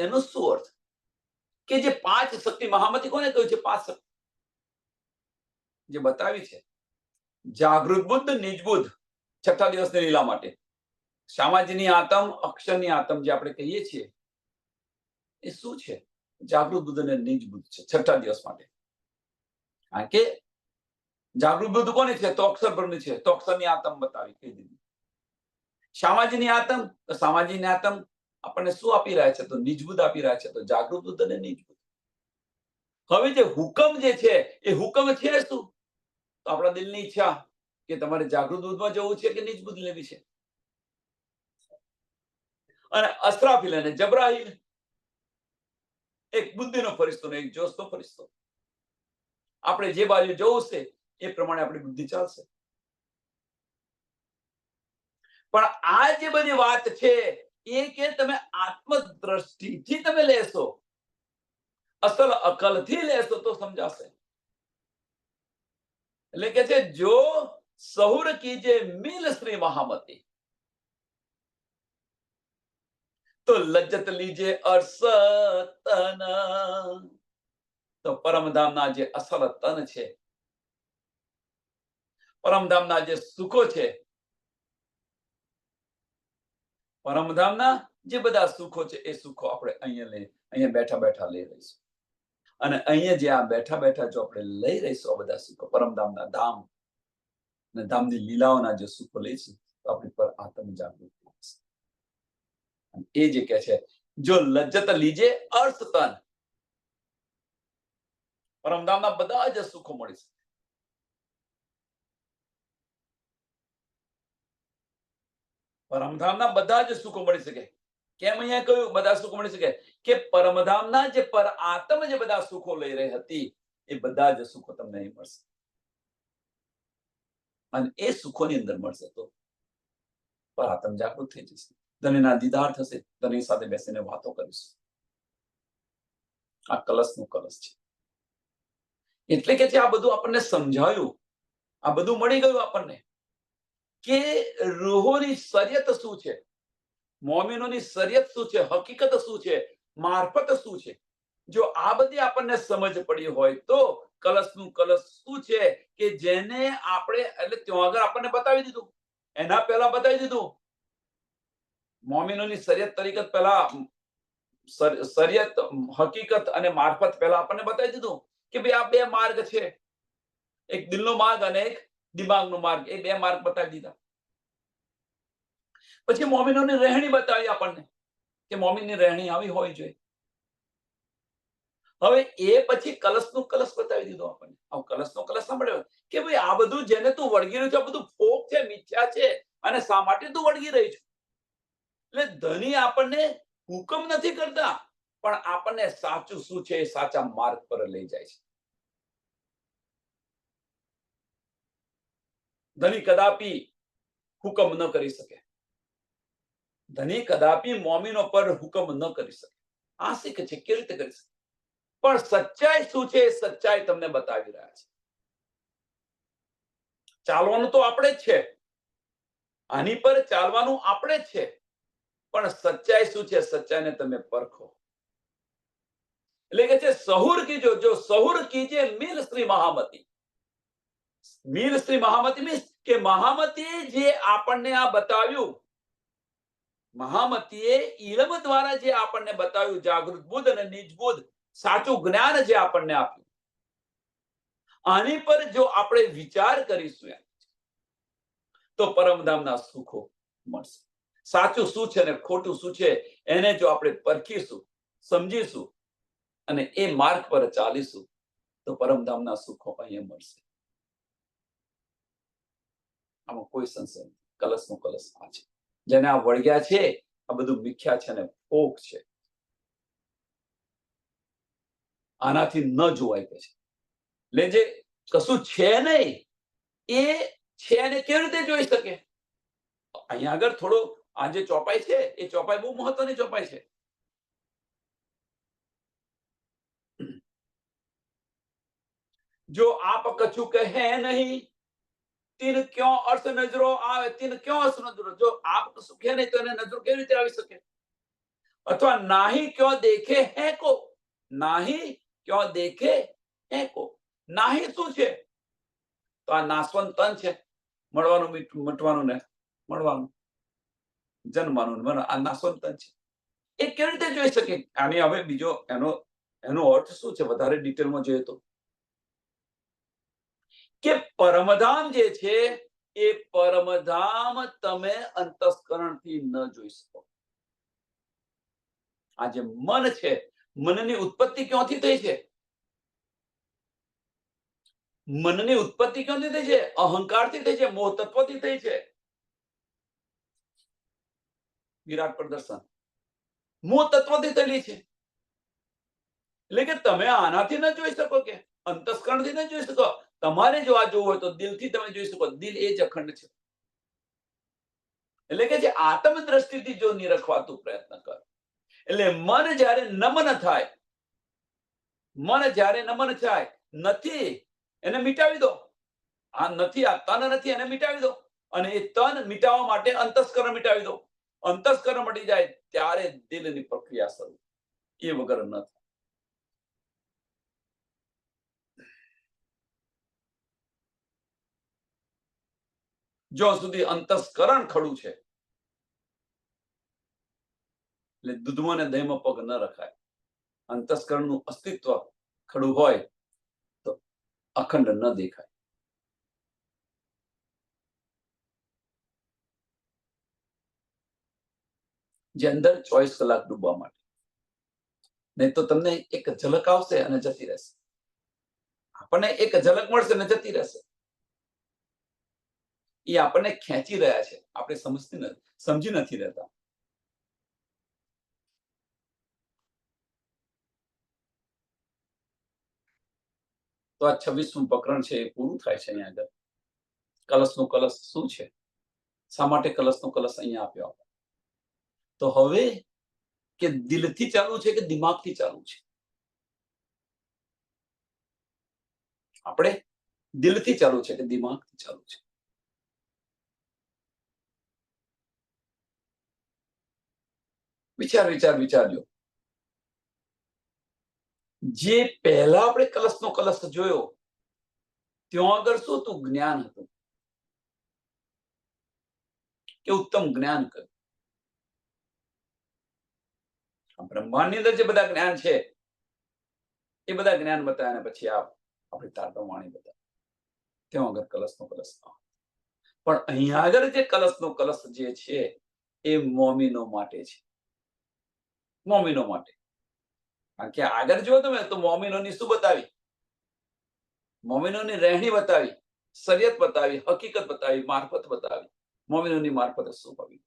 એનો શું અર્થ? કે જે 5 શક્તિ મહામતી કોને કહ્યું છે? 5 શક્તિ જે બતાવી છે. જાગૃત બુદ્ધ, નિજ બુદ્ધ, છઠ્ઠા દિવસની લીલા માટે. શામાજીની આતમ, અક્ષરની આતમ જે આપણે કહીએ છીએ એ શું છે? જાગૃત બુદ્ધ અને નિજ બુદ્ધ છે છઠ્ઠા દિવસ માટે. કારણ કે જાગૃત બુદ્ધ કોની છે? તો અક્ષર બ્રહ્મની છે. તો અક્ષરની આતમ બતાવી, કહી દીધી. શામાજીની આતમ, તો શામાજીની આતમ આપણને શું આપી રહ્યા છે? તો નિજ બુદ્ધ આપી રહ્યા છે. તો જાગૃત બુદ્ધ અને નિજ બુદ્ધ. હવે જે હુકમ જે છે એ હુકમ છે શું? તો આપણા દિલની ઈચ્છા કે તમારે જાગૃત બુદ્ધમાં જવું છે કે નિજ બુદ્ધ લેવી છે. અને અસરાફીલ અને જબરાહીલ, એક બુદ્ધિનો ફરિશ્તો ને એક જોશનો ફરિશ્તો. આપણે જે બાજુ જવું છે એ પ્રમાણે આપણી બુદ્ધિ ચાલશે. પણ આ જે બધી વાત છે એ કે તમે આત્મદ્રષ્ટિથી તમે લેશો, અસલ અકલથી લેશો તો સમજાશે. એટલે કે છે જો સહુર કીજે મિલ શ્રી મહામતી, તો લજ્જત લીજે અર્શ તન. તો પરમધામના જે અસલ તન છે, પરમધામના જે સુખો છે, પરમધામના જે બધા સુખો છે એ સુખો આપણે અહીંયા બેઠા બેઠા લઈ રહીશું. અને અહીંયા જે આ બેઠા બેઠા જો આપણે લઈ રહીશું આ બધા સુખો, પરમધામના ધામ અને ધામની લીલાઓના જે સુખો લઈશું તો આપણી પર આત્મ જાગૃતિ થશે. એ જે કહે છે જો લજ્જત લીજે અર્થ તન, પરમધામના બધા જ સુખો મળી શકે. પરમધામના બધા જ સુખો મળી શકે. કેમ અહીંયા કહ્યું બધા સુખો મળી શકે? કે પરમધામના જે પર આત્મ જે બધા સુખો લઈ રહી હતી એ બધા જ સુખો તમને અહીં મળશે. અને એ સુખોની અંદર મળશે તો પર આત્મ જાગૃત થઈ જશે. ધણીના દીદાર થશે, ધણી સાથે બેસીને વાતો કરીશું. આ કલશનું કલશ છે. એટલે કે આ બધું આપણને સમજાયું, આ બધું મળી ગયું આપણને કે રૂહોની શરીયત શું છે, મોમિનોની શરીયત શું છે, હકીકત શું છે, મારફત શું છે. જો આ બધી આપણને સમજ પડી હોય તો કલશનું કલશ શું છે કે જેને આપણે એટલે ત્યાં આગળ આપણને બતાવી દીધું, એના પહેલા બતાવી દીધું. મોમિનોની શરીયત તરીકે પહેલા શરીયત, હકીકત અને મારફત પહેલા આપણને બતાવી દીધું કે ભાઈ આ બે માર્ગ છે, એક દિલનો માર્ગ અને એક દિમાગનો માર્ગ. એ બે માર્ગ બતાવી દીધા. પછી મોમિનોની રહેણી બતાવી આપણને કે મોમિનની રહેણી આવી હોવી જોઈએ. હવે એ પછી કલશનું કલશ બતાવી દીધો આપણને. આ કલશનો કલશ સાંભળ્યો કે ભાઈ આ બધું જેને તું વળગી રહ્યું છે આ બધું ફોક છે, મિથ્યા છે, અને શા માટે તું વળગી રહી છું? એટલે ધણી આપણને હુકમ નથી કરતા, પણ આપણને સાચું શું છે એ સાચા માર્ગ પર લઈ જાય છે. ધણી કદાપી હુકમ ન કરી શકે, ધણી કદાપી મોમિનો પર હુકમ ન કરી શકે. આ શીખે છે કેવી રીતે કરી શકે? પણ સચ્ચાઈ શું છે એ સચ્ચાઈ તમને બતાવી રહ્યા છે. ચાલવાનું તો આપણે જ છે, આની પર ચાલવાનું આપણે જ છે, પણ સચ્ચાઈ શું છે સચ્ચાઈને તમે પરખો. એટલે કે છે સહુર કીજો, જો સહુર કીજે મિલ શ્રી મહામતી. મિલ શ્રી મહામતી મીન્સ કે મહામતી જે આપણને આ બતાવ્યું મહામતીએ ઇલમ દ્વારા જે આપણને બતાવ્યું, જાગૃત બુદ્ધ અને નિજ બુદ્ધ, સાચું જ્ઞાન જે આપણને આપ્યું, આની પર જો આપણે વિચાર કરીશું તો પરમધામના સુખો મળશે. સાચું શું છે ને ખોટું શું છે એને જો આપણે પરખીશું, સમજીશું અને એ માર્ગ પર ચાલીશું તો પરમધામના સુખો અહીંયા મળશે. આમાં કોઈ સંશય નથી. કલશનો કલશ આ છે. જેને આ વળગ્યા છે આ બધું મિથ્યા છે ને ફોક છે. આનાથી ન જોવાય કે છે. એટલે જે કશું છે નહીં એ છે એને કેવી રીતે જોઈ શકે? અહીંયા આગળ થોડો આ જે ચોપાઈ છે એ ચોપાઈ બહુ મહત્વની ચોપાઈ છે. જો આપ કछु કહે નહીં તીન ક્यों अर्थ नजरो आवे, तीन क्यों अर्थ नजरो, जो आप कશું કહે નહીં તો એને નજરો કેવી રીતે આવી શકે? અથવા નાહી ક્यों देखे है को, નાહી ક્यों देखे है को, નાહી શું છે? તો આ નાશવંત તન છે, મળવાનું મટવાનું ને મળવાનું, જન્મવાનું ને આ નાશવંત તન છે. એ કેવી રીતે જોઈ શકે? આની હવે બીજો એનો અર્થ શું છે વધારે ડિટેલમાં જોઈએ તો કે પરમધામ જે છે એ પરમધામ તમે અંતસ્કરણથી ન જોઈ શકો. આ જે મન છે, મનની ઉત્પત્તિ ક્યાંથી થઈ છે? મનની ઉત્પત્તિ ક્યાંથી થઈ છે? અહંકારથી થઈ છે, મોહ તત્વથી થઈ છે. વિરાટ પ્રદર્શન મોહ તત્વથી થયેલી છે. એટલે કે તમે આનાથી ન જોઈ શકો, કે અંતસ્કરણથી ન જોઈ શકો. તમારે જો આ જોવું હોય તો દિલથી તમે જોઈ શકો. દિલ એ જ અખંડ છે. એટલે કે જે આત્મ દ્રષ્ટિથી જો નિરખવાતું પ્રયત્ન કર, એટલે મન જ્યારે નમન થાય, મન જ્યારે નમન થાય, નથી એને મિટાવી દો. આ નથી, આ તન નથી, એને મિટાવી દો. અને એ તન મિટાવવા માટે અંતસ્કરણ મિટાવી દો. અંતસ્કરણ મટી જાય ત્યારે દિલની પ્રક્રિયા શરૂ. એ વગર ન થાય. જો સુધી અંતસ્કરણ ખડું છે એટલે દૂધમાં ને દહીંમાં પગ ન રખાય. અંતસ્કરણનું અસ્તિત્વ ખડું હોય તો અખંડ ન દેખાય. જે અંદર 24 કલાક ડૂબવા માટે, નહીં તો તમને એક ઝલક આવશે અને જતી રહેશે. આપણને એક ઝલક મળશે અને જતી રહેશે. એ આપણને ખેંચી રહ્યા છે, આપણે સમજી નથી રહેતા. તો આ 26મું પ્રકરણ છે એ પૂરું થાય છે અહીંયા આગળ. કલશનો કલશ શું છે, શા માટે કલશનો કલશ અહીંયા આપ્યો? તો હવે કે દિલથી ચાલુ છે કે દિમાગથી ચાલુ છે? આપણે દિલથી ચાલુ છે કે દિમાગથી ચાલુ છે? વિચારજો. જે પહેલા આપણે કલશનો કલશ જોયો ત્યાં આગળ શું હતું? જ્ઞાન હતું. કે ઉત્તમ જ્ઞાન કર્યું. બ્રહ્માંડની અંદર જે બધા જ્ઞાન છે એ બધા જ્ઞાન બતાવ્યા પછી આપણી તારતમ વાણી બતાવી. ત્યાં આગળ કલશનો કલશ. પણ અહીંયા આગળ જે કલશનો કલશ જે છે એ મોમીનો માટે છે. મોમીનો માટે. કારણ કે આગળ જો તમે તો મોમીનોની શું બતાવી? મોમીનોની રહેણી બતાવી, શરીયત બતાવી, હકીકત બતાવી, મારફત બતાવી. મોમીનોની મારફત શું પડી?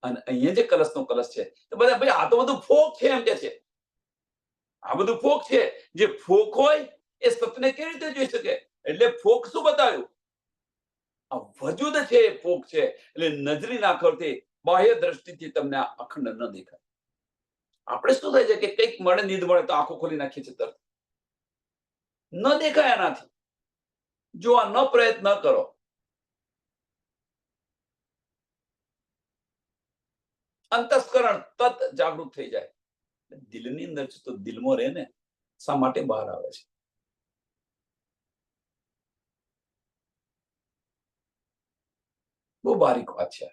અને અહીંયા જે કલશનો કલશ છે તો બધા ભાઈ આ તો બધું ફોક છે એમ કે છે. આ બધું ફોક છે. જે ફોક હોય એ સત્યને કેવી રીતે જોઈ શકે? એટલે ફોક શું બતાવ્યું? આ વજૂદ છે એ ફોક છે. એટલે નજરી નાખવાથી બાહ્ય દ્રષ્ટિથી તમને આ અખંડ ન દેખાય. આપણે શું થાય છે કે કંઈક મળે, નીંદ મળે તો આંખો ખોલી નાખીએ છીએ તરત. ન દેખાય એનાથી. જો આ ન પ્રયત્ન કરો અંતસ્કરણ તત જાગૃત થઈ જાય. દિલની અંદર છે તો દિલમાં રહે ને, શા માટે બહાર આવે છે? બહુ બારીક વાત છે.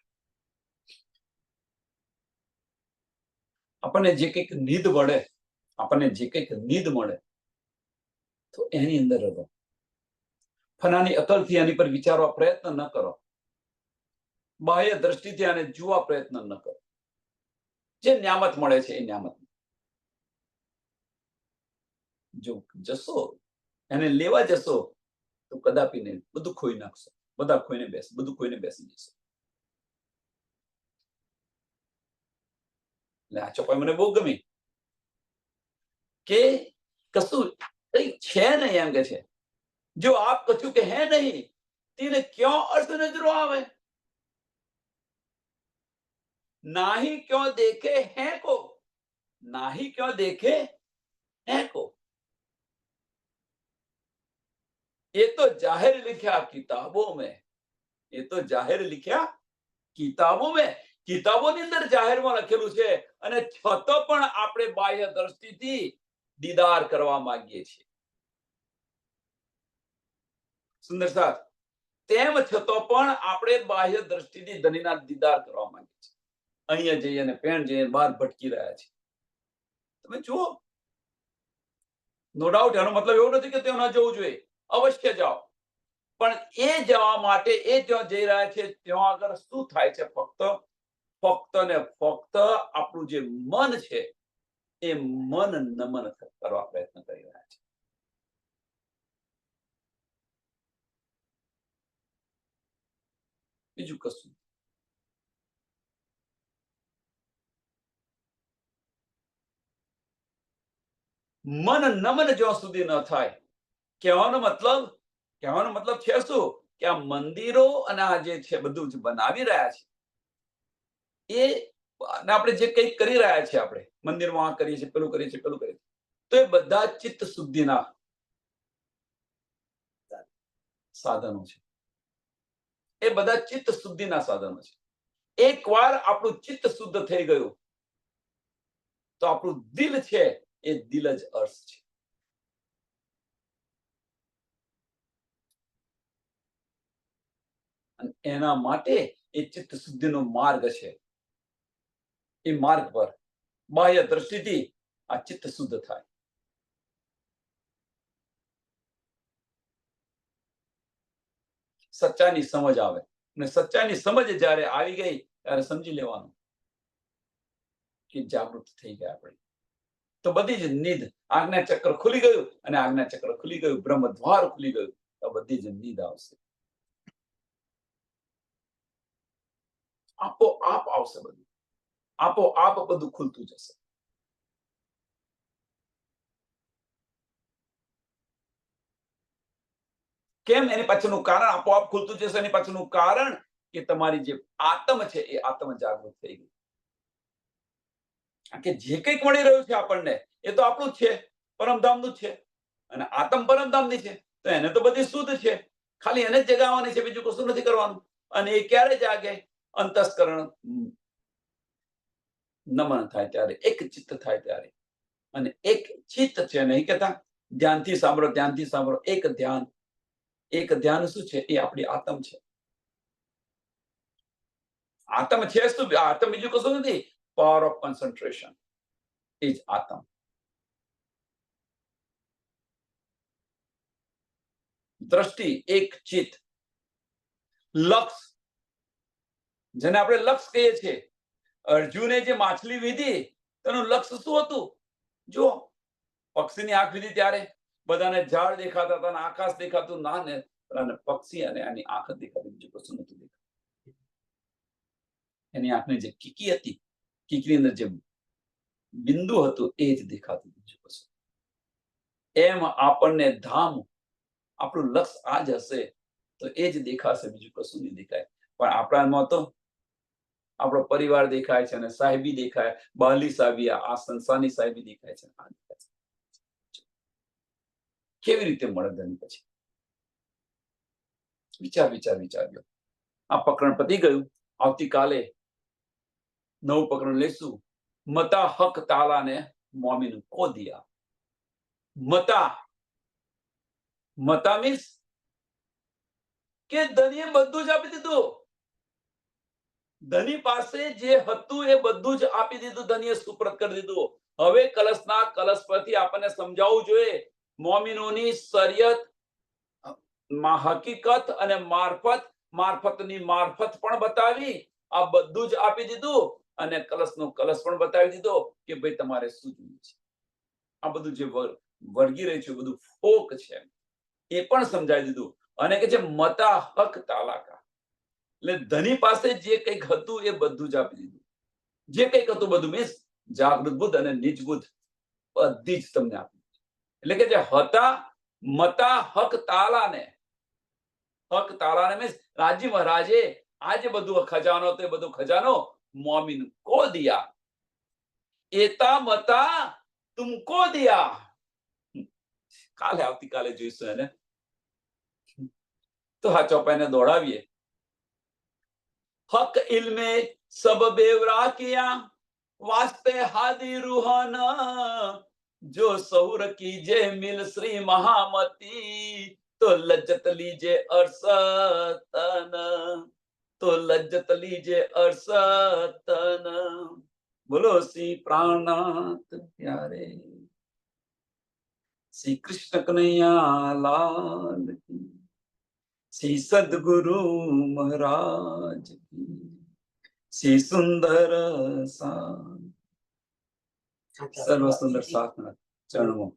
આપણને જે કંઈક નીંદ મળે, આપણને જે કંઈક નીંદ મળે તો એની અંદર રહો. ફનાની અકલથી આની પર વિચારવા પ્રયત્ન ન કરો. બાહ્ય દ્રષ્ટિથી આને જોવા પ્રયત્ન ન કરો. જે ન્યામત મળે છે એ ન્યામત જો જશો, એને લેવા જશો તો કદાપી નહીં, બધું ખોઈ નાખશો. બધું ખોઈને બેસી જશો. એટલે આ ચોપાઈ મને બહુ ગમી કે કશું કઈ છે નહીં એમ કે છે. જો આપ કશું કે હે નહીં તેને ક્यों अर्थ नजरो आवे, नाही क्यों देखे हैं को, नाही क्यों देखे हैं को. ये तो जाहिर लिखा किताबों में, ये तो जाहिर लिखा કિતાબો મેં, કિતાબોની અંદર જાહેરમાં લખેલું છે અને છતો પણ આપણે બાહ્ય દ્રષ્ટિથી દીદાર કરવા માંગીએ છીએ. સુંદર સાથ, તેમ છતો પણ આપણે બાહ્ય દ્રષ્ટિથી ધણીના દીદાર કરવા માંગીએ છીએ. અહીંયા જઈએ અને પેણ જઈએ બહાર ભટકી રહ્યા છે. તમે જુઓ, નો ડાઉટ એનો મતલબ એવો નથી કે ત્યાં ન જવું જોઈએ, અવશ્ય જાઓ. પણ એ જવા માટે એ જ્યાં જઈ રહ્યા છે ત્યાં આગળ શું થાય છે? ફક્ત ને ફક્ત આપણું જે મન છે એ મન નમન કરવા પ્રયત્ન કરી રહ્યા છે. બીજું કશું. મન નમન જ્યાં સુધી ન થાય, કહેવાનો મતલબ છે શું કે આ મંદિરો અને આ જે છે બધું જ બનાવી રહ્યા છે એ આપણે જે કંઈક કરી રહ્યા છે, આપણે મંદિરમાં આ કરીએ છીએ, પેલું કરીએ છીએ, તો એ બધા ચિત્ત શુદ્ધિના સાધનો છે. એ બધા ચિત્ત શુદ્ધિના સાધનો છે. એકવાર આપણું ચિત્ત શુદ્ધ થઈ ગયું તો આપણું દિલ છે એ દિલ જ અર્થ છે. એના માટે એ ચિત્ત શુદ્ધિનો માર્ગ છે. એ માર્ગ પર બાહ્ય દ્રષ્ટિથી આ ચિત્ત શુદ્ધ થાય. સચ્ચાઈની સમજ આવે અને સચ્ચાઈની સમજ જ્યારે આવી ગઈ ત્યારે સમજી લેવાનું કે જાગૃત થઈ ગયા આપણે. તો બધી જ નીંદ, આજ્ઞા ચક્ર ખુલી ગયું અને આજ્ઞા ચક્ર ખુલી ગયું, બ્રહ્મ દ્વાર ખુલી ગયું, તો બધી જ નીંદ આવશે. આપોઆપ આવશે, બધું આપોઆપ બધું ખુલતું જશે. કેમ? એની પાછળનું કારણ, આપોઆપ ખુલતું જશે એની પાછળનું કારણ કે તમારી જે આત્મ છે એ આત્મ જાગૃત થઈ ગઈ. કે જે કંઈક મળી રહ્યું છે આપણને એ તો આપણું જ છે, પરમધામનું જ છે, અને આત્મ પરમધામની છે, તો એને તો બધી શુદ્ધ છે, ખાલી એને જ જગાવવાની છે, બીજું કશું નથી કરવાનું. અને એ ક્યારે જાગે? અંતસ્કરણ નમન થાય ત્યારે, એક ચિત્ત થાય ત્યારે. અને એક ચિત્ત છે, નહીં કહેતા ધ્યાનથી સાંભળો, ધ્યાનથી સાંભળો. એક ધ્યાન શું છે? એ આપણી આત્મ છે. આત્મ છે શું? આત્મ બીજું કશું નથી, પાવર ઓફ કોન્સન્ટ્રેશન. એ જ આત્મ. દ્રષ્ટિ, એક ચિત્ત, લક્ષ, જેને આપણે લક્ષ કહીએ છીએ. અર્જુને જે માછલી વીધી તેનું લક્ષ્ય શું હતું? જો પક્ષીની આંખ વીધી ત્યારે બધાને ઝાડ દેખાતા હતા, આકાશ દેખાતું ના, ને પક્ષી અને આની આંખ દેખાતી, બીજું કશું નતું દેખાતું. એની આંખની જે કીકી હતી, કીકીની અંદર જે બિંદુ હતું એ જ દેખાતું, બીજું કશું. એમ આપણને ધામ, આપણું લક્ષ્ય આ જ હશે તો એ જ દેખાશે, બીજું કશું નહીં દેખાય. પણ આપણામાં તો આપણો પરિવાર દેખાય છે અને સાહેબી દેખાય, બહાલી સાહેબી, આ સંસારની સાહેબી દેખાય છે. કેવી રીતે મળે ધણી? પછી વિચારજો. આ પ્રકરણ પતી ગયું. આવતીકાલે નવું પ્રકરણ લેશું. મતા હક તાલાને મોમીન કો દિયા. મતા મીન્સ કે ધણીએ બધું જ આપી દીધું. ધની પાસે જે હતું એ બધું જ આપી દીધું, ધનીએ સુપ્રત કરી દીધું. હવે કલશના કલશ પરથી આપણને સમજાવવું જોઈએ મોમિનોની શરીયત માં હકીકત અને મારફતની મારફત પણ બતાવી, આ બધું જ આપી દીધું અને કલશનો કલશ પણ બતાવી દીધો કે ભાઈ તમારે શું જોઈએ છે. આ બધું જે વળગી રહ્યું છે બધું ફોક છે એ પણ સમજાવી દીધું. અને કે છે મતા હક તાલાકા, એટલે ધની પાસે જે કંઈક હતું એ બધું જ આપી દીધું. જે કંઈક હતું બધું મીન્સ જાગૃત બુદ્ધ અને નિજ બુદ્ધ બધી જ તમને આપી. એટલે કે જે હતા મતા હક તાલાને મીન્સ રાજી મહારાજે આ જે બધું ખજાનો હતો એ બધો ખજાનો મોમિન કો દિયા, એતા મતા તુમકો દિયા. આવતીકાલે જોઈશું એને. તો હા ચોપાઈને દોડાવીએ. हक इल्मे सब बेवरा किया, वास्ते हादी रूहाना, जो सहुर कीजे मिल श्री महामती, तो लज्जत लीजे अरसतन, तो लज्जत लीजे अरसतन. बोलो श्री प्राणनाथ प्यारे श्री कृष्ण कन्हैया लाल की, श्री सद्गुरु महाराज की, श्री सुंदर सर्व सुंदर साथ चरणों